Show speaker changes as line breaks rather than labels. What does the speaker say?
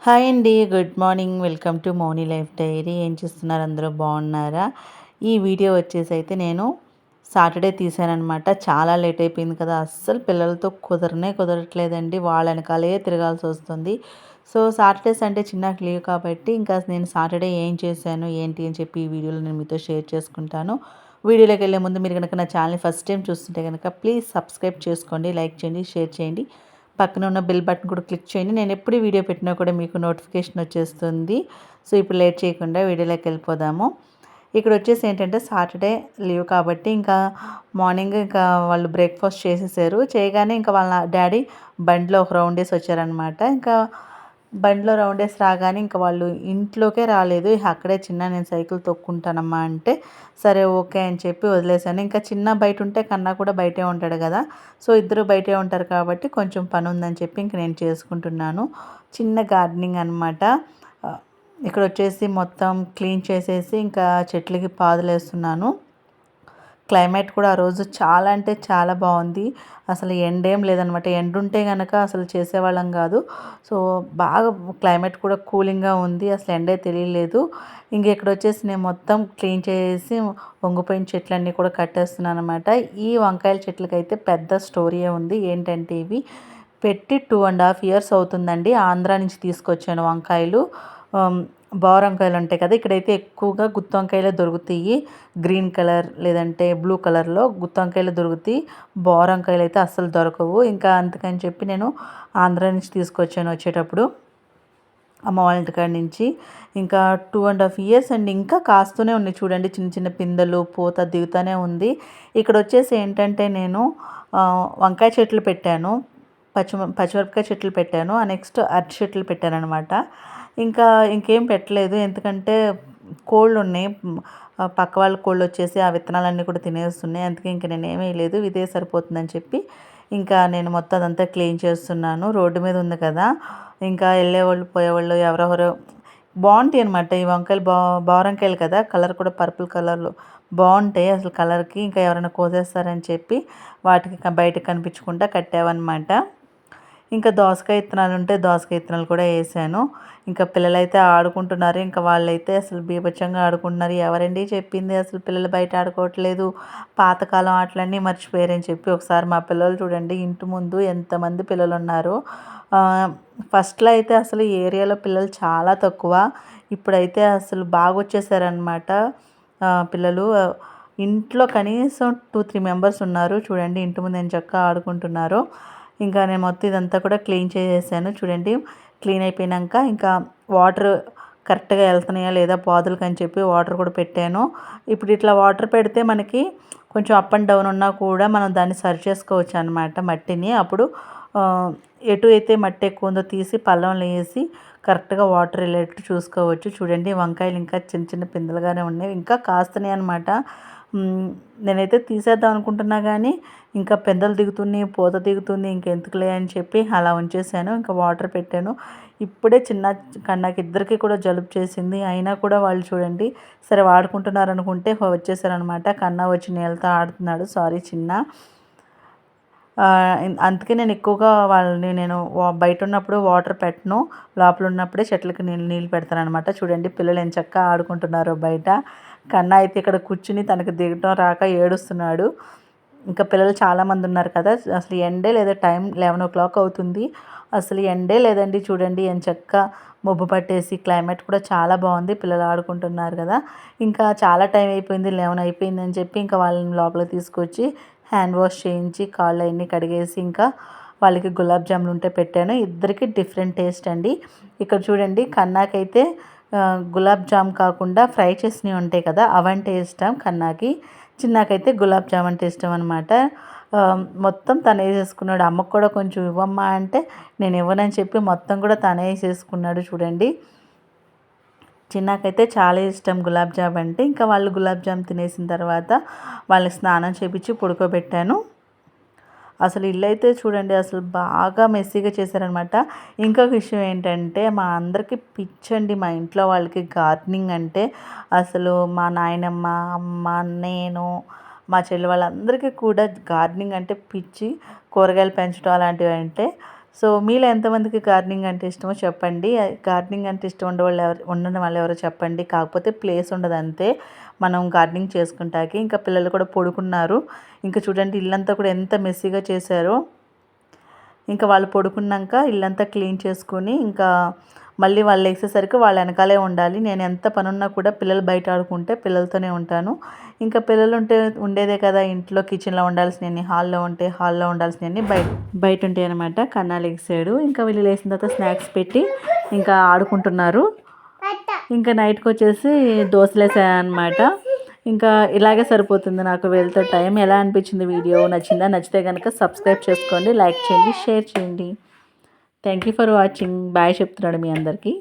Hi అండి. Good morning. Welcome to Mouni life diary. ఏం చేస్తున్నారు? అందరూ బాగున్నారా? ఈ వీడియో వచ్చేసి నేను సాటర్డే తీసాననమాట. చాలా లేట్ అయిపోయింది కదా! అస్సలు పిల్లలతో కుదరట్లేదండి. వాళ్ళ వెనకాలే తిరగాల్సి వస్తుంది. సో, సాటర్డే, సండే చిన్నకి లీవ్ కాబట్టి ఇంకా నేను సాటర్డే ఏం చేశాను, ఏంటి అని చెప్పి ఈ వీడియోలో నేను మీతో షేర్ చేసుకుంటాను. వీడియోలోకి వెళ్ళే ముందు మీరు కనుక నా ఛానల్ని ఫస్ట్ టైం చూస్తుంటే కనుక ప్లీజ్ సబ్స్క్రైబ్ చేసుకోండి, లైక్ చేయండి, షేర్ చేయండి. పక్కన ఉన్న బెల్ బటన్ కూడా క్లిక్ చేయండి. నేను ఎప్పుడు వీడియో పెట్టినా కూడా మీకు నోటిఫికేషన్ వచ్చేస్తుంది. సో, ఇప్పుడు లేట్ చేయకుండా వీడియోలోకి వెళ్ళిపోదాము. ఇక్కడ వచ్చేసి ఏంటంటే సాటర్డే లీవ్ కాబట్టి ఇంకా మార్నింగ్ ఇంకా వాళ్ళు బ్రేక్ఫాస్ట్ చేసేసారు. చేయగానే ఇంకా వాళ్ళ డాడీ బండిలో ఒక రౌండ్ వేసి వచ్చారనమాట. ఇంకా బండిలో రౌండ్ వేసి రాగానే ఇంకా వాళ్ళు ఇంట్లోకే రాలేదు. అక్కడే చిన్న నేను సైకిల్ తొక్కుంటానమ్మా అంటే సరే ఓకే అని చెప్పి వదిలేసాను. ఇంకా చిన్న బయట ఉంటే కన్నా కూడా బయటే ఉంటాడు కదా! సో, ఇద్దరు బయటే ఉంటారు కాబట్టి కొంచెం పని ఉందని చెప్పి ఇంక నేను చేసుకుంటున్నాను. చిన్న గార్డెనింగ్ అనమాట. ఇక్కడ వచ్చేసి మొత్తం క్లీన్ చేసేసి ఇంకా చెట్లకి పాదులేస్తున్నాను. క్లైమేట్ కూడా ఆ రోజు చాలా అంటే చాలా బాగుంది. అసలు ఎండేం లేదనమాట. ఎండుంటే గనక అసలు చేసేవాళ్ళం కాదు. సో, బాగా క్లైమేట్ కూడా కూలింగ్గా ఉంది. అసలు ఎండే తెలియలేదు. ఇక్కడ వచ్చేసి నేను మొత్తం క్లీన్ చేసి వంగిపోయిన చెట్లన్నీ కూడా కట్టేస్తున్నాను అనమాట. ఈ వంకాయల చెట్లకైతే పెద్ద స్టోరీయే ఉంది. ఏంటంటే ఇవి పెట్టి 2½ ఇయర్స్ అవుతుందండి. ఆంధ్రా నుంచి తీసుకొచ్చాను వంకాయలు. బోర వంకాయలు ఉంటాయి కదా! ఇక్కడైతే ఎక్కువగా గుత్తి వంకాయలే దొరుకుతాయి. గ్రీన్ కలర్ లేదంటే బ్లూ కలర్లో గుత్తి వంకాయలు దొరుకుతాయి. బోర వంకాయలు అయితే అస్సలు దొరకవు. ఇంకా అందుకని చెప్పి నేను ఆంధ్రా నుంచి తీసుకొచ్చాను వచ్చేటప్పుడు. అమ్మ వాళ్ళ ఇంటికాడ నుంచి. ఇంకా 2½ ఇయర్స్ అండి. ఇంకా కాస్తూనే ఉన్నాయి చూడండి. చిన్న చిన్న పిందెలు, పూత దిగుతూనే ఉంది. ఇక్కడ వచ్చేసి ఏంటంటే నేను వంకాయ చెట్లు పెట్టాను. పచ్చిమిరపకాయ చెట్లు పెట్టాను. నెక్స్ట్ అరటి చెట్లు పెట్టాననమాట. ఇంకేం పెట్టలేదు. ఎందుకంటే కోళ్ళు ఉన్నాయి. పక్క వాళ్ళ కోళ్ళు వచ్చేసి ఆ విత్తనాలన్నీ కూడా తినేస్తున్నాయి. అందుకే ఇంక నేనేం వేయలేదు. ఇదే సరిపోతుందని చెప్పి ఇంకా నేను మొత్తం అదంతా క్లీన్ చేస్తున్నాను. రోడ్డు మీద ఉంది కదా! ఇంకా వెళ్ళేవాళ్ళు పోయేవాళ్ళు ఎవరెవరో బాగుంటాయి అనమాట. ఈ వంకాయలు బోరంకాయలు కదా! కలర్ కూడా పర్పుల్ కలర్లో బాగుంటాయి అసలు కలర్కి. ఇంకా ఎవరైనా కోసేస్తారని చెప్పి వాటికి బయటకు కనిపించకుండా కట్టావన్నమాట. ఇంకా దోసకాయ విత్తనాలు ఉంటే దోసకాయ విత్తనాలు కూడా వేసాను. ఇంకా పిల్లలైతే ఆడుకుంటున్నారు. ఇంకా వాళ్ళైతే అసలు బీభత్సంగా ఆడుకుంటున్నారు. ఎవరండి చెప్పింది అసలు పిల్లలు బయట ఆడుకోవట్లేదు, పాతకాలం ఆటలన్నీ మర్చిపోయారని చెప్పి. ఒకసారి మా పిల్లలు చూడండి, ఇంటి ముందు ఎంతమంది పిల్లలు ఉన్నారు. ఫస్ట్లో అయితే అసలు ఈ ఏరియాలో పిల్లలు చాలా తక్కువ. ఇప్పుడైతే అసలు బాగా వచ్చేసారనమాట పిల్లలు. ఇంట్లో కనీసం 2-3 మెంబర్స్ ఉన్నారు చూడండి. ఇంటి ముందు ఎంత చక్కగా ఆడుకుంటున్నారు. ఇంకా నేను మొత్తం ఇదంతా కూడా క్లీన్ చేసేసాను చూడండి. క్లీన్ అయిపోయినాక ఇంకా వాటర్ కరెక్ట్గా వెళ్తున్నాయా లేదా పాదులకు అని చెప్పి వాటర్ కూడా పెట్టాను. ఇప్పుడు ఇట్లా వాటర్ పెడితే మనకి కొంచెం అప్ అండ్ డౌన్ ఉన్నా కూడా మనం దాన్ని సరి చేసుకోవచ్చు అనమాట మట్టిని. అప్పుడు ఎటు అయితే మట్టి ఎక్కువ ఉందో తీసి పళ్ళంలో వేసి కరెక్ట్గా వాటర్ వెళ్ళేటట్టు చూసుకోవచ్చు. చూడండి వంకాయలు ఇంకా చిన్న చిన్న పిందెలుగానే ఉన్నాయి. ఇంకా కాస్తున్నాయి అనమాట. నేనైతే తీసేద్దాం అనుకుంటున్నా కానీ ఇంకా పెందలు దిగుతున్నాయి, పూత దిగుతుంది, ఇంకెందుకులే అని చెప్పి అలా ఉంచేసాను. ఇంకా వాటర్ పెట్టాను. ఇప్పుడే చిన్న కన్నాకి ఇద్దరికి కూడా జలుబు చేసింది. అయినా కూడా వాళ్ళు చూడండి సరే వాడుకుంటున్నారు అనుకుంటే వచ్చేసారనమాట. కన్నా వచ్చి నీళ్ళతో ఆడుతున్నాడు. సారీ చిన్న. అందుకే నేను ఎక్కువగా వాళ్ళని బయట ఉన్నప్పుడు వాటర్ పెట్టను. లోపల ఉన్నప్పుడే చెట్లకి నీళ్ళు పెడతాననమాట. చూడండి పిల్లలు ఎంచక్కా ఆడుకుంటున్నారు బయట. కన్నా అయితే ఇక్కడ కూర్చుని తనకి దిగటం రాక ఏడుస్తున్నాడు. ఇంకా పిల్లలు చాలామంది ఉన్నారు కదా! అసలు ఎండే లేదా, టైం 11 అవుతుంది. అసలు ఎండే లేదండి. చూడండి ఎంచక్కా మబ్బు పట్టేసి క్లైమేట్ కూడా చాలా బాగుంది. పిల్లలు ఆడుకుంటున్నారు కదా! ఇంకా చాలా టైం అయిపోయింది, 11 అయిపోయిందని చెప్పి ఇంకా వాళ్ళని లోపలికి తీసుకొచ్చి హ్యాండ్ వాష్ చేయించి కాళ్ళు అవన్నీ కడిగేసి ఇంకా వాళ్ళకి గులాబ్ జాములు ఉంటే పెట్టాను. ఇద్దరికి డిఫరెంట్ టేస్ట్ అండి. ఇక్కడ చూడండి కన్నాకైతే గులాబ్ జామ్ కాకుండా ఫ్రై చేసినవి ఉంటాయి కదా, అవంటే ఇష్టం కన్నాకి. చిన్నకైతే గులాబ్ జామ్ అంటే ఇష్టం అనమాట. మొత్తం తను వేసేసుకున్నాడు. అమ్మకు కూడా కొంచెం ఇవ్వమ్మా అంటే నేను ఇవ్వనని చెప్పి మొత్తం కూడా తనే వేసేసుకున్నాడు చూడండి. చిన్నకైతే చాలా ఇష్టం గులాబ్ జామ్ అంటే. ఇంకా వాళ్ళు గులాబ్ జామ్ తినేసిన తర్వాత వాళ్ళని స్నానం చేపించి పడుకోబెట్టాను. అసలు ఇల్లు అయితే చూడండి అసలు బాగా మెస్సీగా చేశారనమాట. ఇంకొక విషయం ఏంటంటే మా అందరికీ పిచ్చండి మా ఇంట్లో వాళ్ళకి గార్డెనింగ్ అంటే. అసలు మా నాయనమ్మ, అమ్మ, నేను, మా చెల్లి వాళ్ళందరికీ కూడా గార్డెనింగ్ అంటే పిచ్చి. కూరగాయలు పెంచడం అలాంటివి అంటే. సో మీలో ఎంతమందికి గార్డెనింగ్ అంటే ఇష్టమో చెప్పండి. గార్డెనింగ్ అంటే ఇష్టం ఉండని వాళ్ళు ఎవరో చెప్పండి. కాకపోతే ప్లేస్ ఉండదు అంతే మనం గార్డెనింగ్ చేసుకుంటాకి. ఇంకా పిల్లలు కూడా పడుకున్నారు. ఇంకా చూడండి ఇల్లంతా కూడా ఎంత మెస్సీగా చేశారో. ఇంకా వాళ్ళు పడుకున్నాక ఇల్లంతా క్లీన్ చేసుకొని ఇంకా మళ్ళీ వాళ్ళు లేచేసరికి వాళ్ళ వెనకాలే ఉండాలి. నేను ఎంత పనున్నా కూడా పిల్లలు బయట ఆడుకుంటే పిల్లలతోనే ఉంటాను. ఇంకా పిల్లలు ఉంటే ఉండేదే కదా ఇంట్లో, కిచెన్లో ఉండాల్సినవి హాల్లో ఉంటే హాల్లో ఉండాల్సినవి బయట ఉంటాయి అనమాట. కన్నా లెగిసాడు. ఇంకా వీళ్ళు లేచిన తర్వాత స్నాక్స్ పెట్టి ఇంకా ఆడుకుంటున్నారు. ఇంకా నైట్కి వచ్చేసి దోశలు వేసాను అనమాట. ఇంకా ఇలాగే సరిపోతుంది నాకు వీళ్ళతో టైం. ఎలా అనిపించింది వీడియో? నచ్చిందా? నచ్చితే కనుక సబ్స్క్రైబ్ చేసుకోండి, లైక్ చేయండి, షేర్ చేయండి. Thank you for watching. Bye చెప్తున్నాడు మీ అందరికీ.